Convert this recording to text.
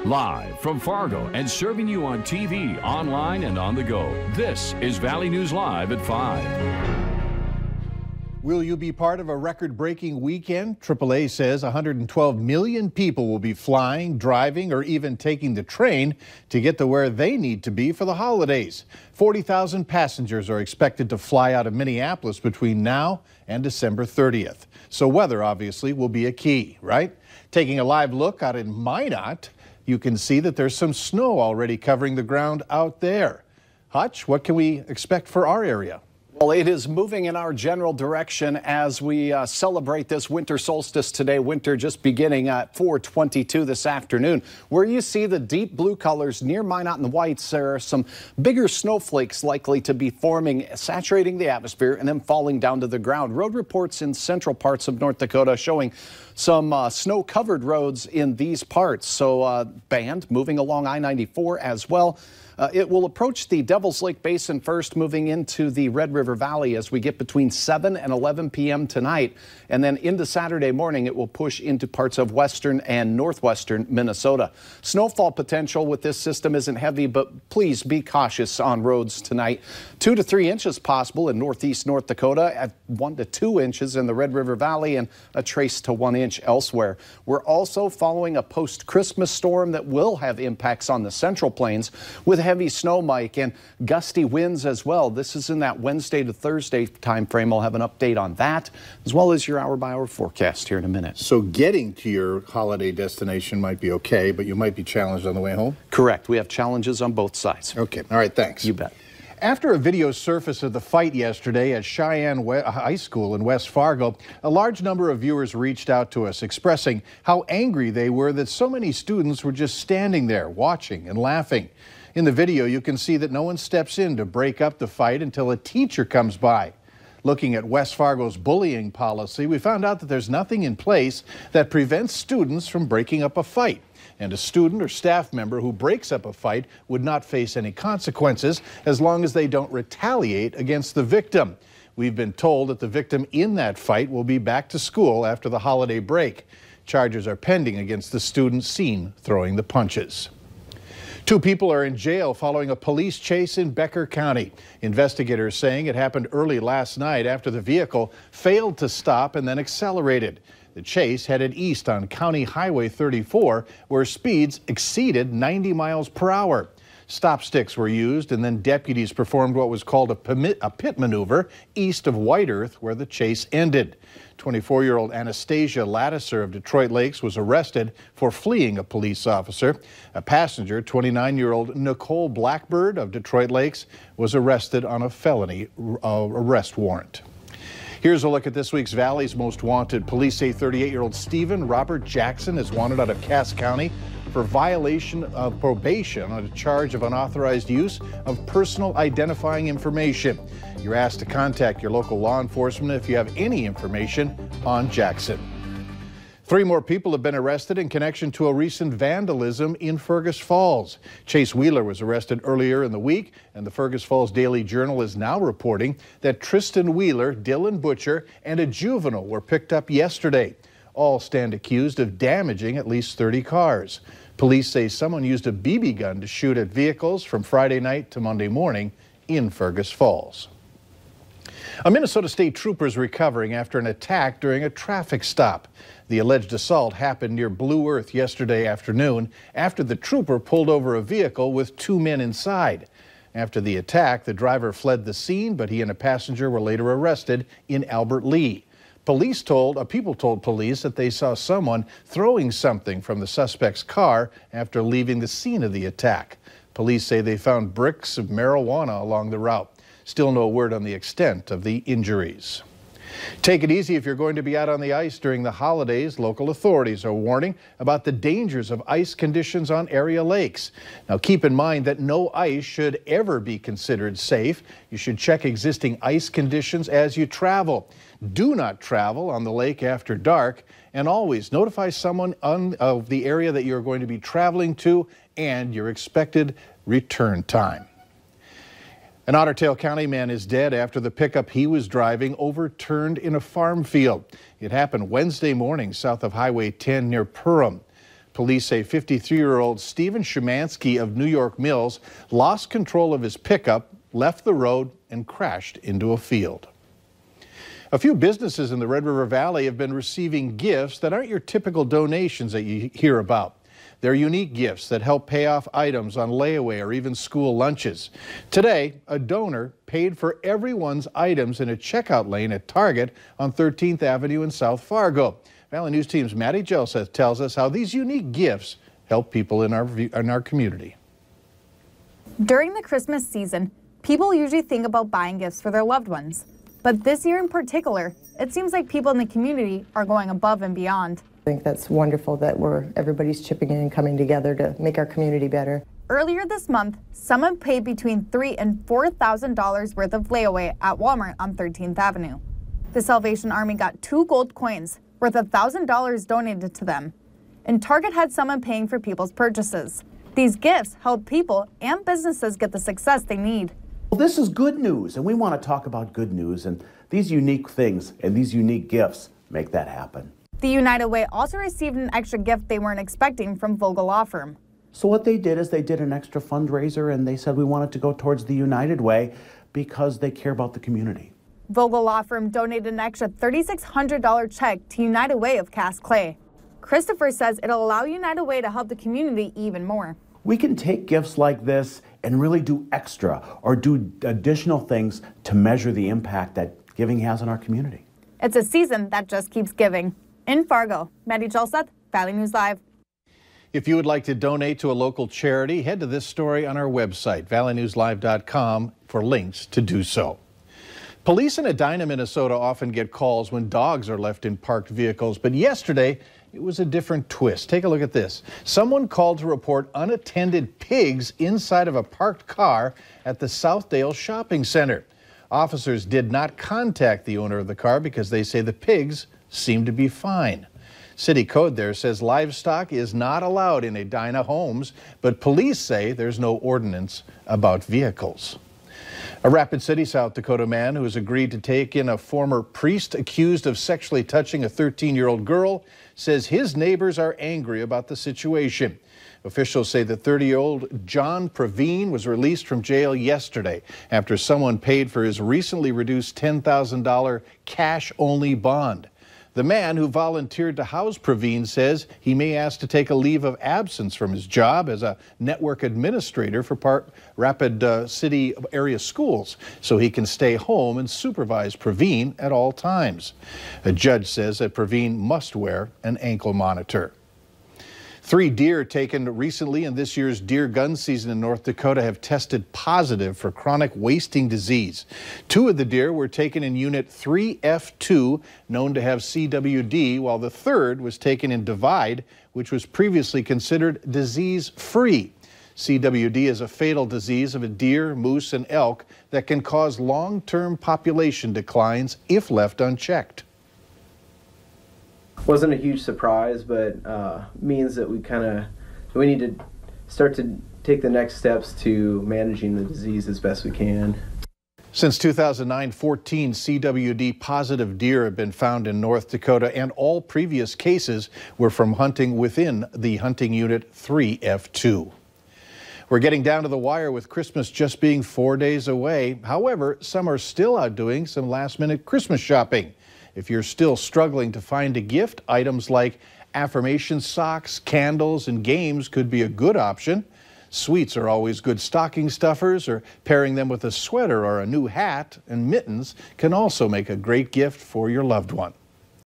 Live from Fargo and serving you on TV, online, and on the go. This is Valley News Live at 5. Will you be part of a record-breaking weekend? AAA says 112 million people will be flying, driving, or even taking the train to get to where they need to be for the holidays. 40,000 passengers are expected to fly out of Minneapolis between now and December 30th. So weather, obviously, will be a key, right? Taking a live look out in Minot, you can see that there's some snow already covering the ground out there. Hutch, what can we expect for our area? Well, it is moving in our general direction as we celebrate this winter solstice today. Winter just beginning at 4:22 this afternoon. Where you see the deep blue colors near Minot and the Whites, there are some bigger snowflakes likely to be forming, saturating the atmosphere and then falling down to the ground. Road reports in central parts of North Dakota showing some snow-covered roads in these parts. So band moving along I-94 as well. It will approach the Devil's Lake Basin first, moving into the Red River Valley as we get between 7 and 11 p.m. tonight. And then into Saturday morning, it will push into parts of western and northwestern Minnesota. Snowfall potential with this system isn't heavy, but please be cautious on roads tonight. 2 to 3 inches possible in northeast North Dakota, at 1 to 2 inches in the Red River Valley, and a trace to 1 inch elsewhere. We're also following a post-Christmas storm that will have impacts on the Central Plains with heavy snow, Mike, and gusty winds as well. This is in that Wednesday to Thursday time frame. I'll have an update on that, as well as your hour-by-hour forecast here in a minute. So getting to your holiday destination might be okay, but you might be challenged on the way home? Correct. We have challenges on both sides. Okay. All right. Thanks. You bet. After a video surfaced of the fight yesterday at Cheyenne High School in West Fargo, a large number of viewers reached out to us expressing how angry they were that so many students were just standing there watching and laughing. In the video, you can see that no one steps in to break up the fight until a teacher comes by. Looking at West Fargo's bullying policy, we found out that there's nothing in place that prevents students from breaking up a fight. And a student or staff member who breaks up a fight would not face any consequences as long as they don't retaliate against the victim. We've been told that the victim in that fight will be back to school after the holiday break. Charges are pending against the student seen throwing the punches. 2 people are in jail following a police chase in Becker County. Investigators saying it happened early last night after the vehicle failed to stop and then accelerated. The chase headed east on County Highway 34, where speeds exceeded 90 miles per hour. Stop sticks were used, and then deputies performed what was called a pit maneuver east of White Earth, where the chase ended. 24-year-old Anastasia Lattiser of Detroit Lakes was arrested for fleeing a police officer. A passenger, 29-year-old Nicole Blackbird of Detroit Lakes, was arrested on a felony arrest warrant. Here's a look at this week's Valley's Most Wanted. Police say 38-year-old Stephen Robert Jackson is wanted out of Cass County for violation of probation on a charge of unauthorized use of personal identifying information. You're asked to contact your local law enforcement if you have any information on Jackson. 3 more people have been arrested in connection to a recent vandalism in Fergus Falls. Chase Wheeler was arrested earlier in the week, and the Fergus Falls Daily Journal is now reporting that Tristan Wheeler, Dylan Butcher, and a juvenile were picked up yesterday. All stand accused of damaging at least 30 cars. Police say someone used a BB gun to shoot at vehicles from Friday night to Monday morning in Fergus Falls. A Minnesota State trooper is recovering after an attack during a traffic stop. The alleged assault happened near Blue Earth yesterday afternoon after the trooper pulled over a vehicle with 2 men inside. After the attack, the driver fled the scene, but he and a passenger were later arrested in Albert Lee. People told police that they saw someone throwing something from the suspect's car after leaving the scene of the attack. Police say they found bricks of marijuana along the route. Still no word on the extent of the injuries. Take it easy if you're going to be out on the ice during the holidays. Local authorities are warning about the dangers of ice conditions on area lakes. Now keep in mind that no ice should ever be considered safe. You should check existing ice conditions as you travel. Do not travel on the lake after dark, and always notify someone of the area that you're going to be traveling to and your expected return time. An Otter County man is dead after the pickup he was driving overturned in a farm field. It happened Wednesday morning south of Highway 10 near Perham. Police say 53-year-old Stephen Szymanski of New York Mills lost control of his pickup, left the road, and crashed into a field. A few businesses in the Red River Valley have been receiving gifts that aren't your typical donations that you hear about. They're unique gifts that help pay off items on layaway or even school lunches. Today, a donor paid for everyone's items in a checkout lane at Target on 13th Avenue in South Fargo. Valley News Team's Maddie Joseph tells us how these unique gifts help people in our community. During the Christmas season, people usually think about buying gifts for their loved ones. But this year in particular, it seems like people in the community are going above and beyond. I think that's wonderful that everybody's chipping in and coming together to make our community better. Earlier this month, someone paid between $3,000 and $4,000 worth of layaway at Walmart on 13th Avenue. The Salvation Army got 2 gold coins worth $1,000 donated to them. And Target had someone paying for people's purchases. These gifts help people and businesses get the success they need. Well, this is good news, and we want to talk about good news, and these unique things and these unique gifts make that happen. The United Way also received an extra gift they weren't expecting from Vogel Law Firm. So what they did is they did an extra fundraiser, and they said we want it to go towards the United Way because they care about the community. Vogel Law Firm donated an extra $3,600 check to United Way of Cass Clay. Christopher says it'll allow United Way to help the community even more. We can take gifts like this and really do extra or do additional things to measure the impact that giving has on our community. It's a season that just keeps giving. In Fargo, Maddie Jolseth, Valley News Live. If you would like to donate to a local charity, head to this story on our website, valleynewslive.com, for links to do so. Police in Edina, Minnesota often get calls when dogs are left in parked vehicles, but yesterday it was a different twist. Take a look at this. Someone called to report unattended pigs inside of a parked car at the Southdale Shopping Center. Officers did not contact the owner of the car because they say the pigs seem to be fine. City code there says livestock is not allowed in Edina homes, but police say there's no ordinance about vehicles. A Rapid City, South Dakota man who has agreed to take in a former priest accused of sexually touching a 13-year-old girl says his neighbors are angry about the situation. Officials say that 30-year-old John Praveen was released from jail yesterday after someone paid for his recently reduced $10,000 cash-only bond. The man who volunteered to house Praveen says he may ask to take a leave of absence from his job as a network administrator for Rapid City area schools so he can stay home and supervise Praveen at all times. A judge says that Praveen must wear an ankle monitor. 3 deer taken recently in this year's deer gun season in North Dakota have tested positive for chronic wasting disease. 2 of the deer were taken in Unit 3F2, known to have CWD, while the 3rd was taken in Divide, which was previously considered disease-free. CWD is a fatal disease of a deer, moose, and elk that can cause long-term population declines if left unchecked. Wasn't a huge surprise, but means that we need to start to take the next steps to managing the disease as best we can. Since 2009, 14 CWD positive deer have been found in North Dakota, and all previous cases were from hunting within the hunting unit 3F2. We're getting down to the wire with Christmas just being 4 days away. However, some are still out doing some last-minute Christmas shopping. If you're still struggling to find a gift, items like affirmation socks, candles, and games could be a good option. Sweets are always good stocking stuffers, or pairing them with a sweater or a new hat and mittens can also make a great gift for your loved one.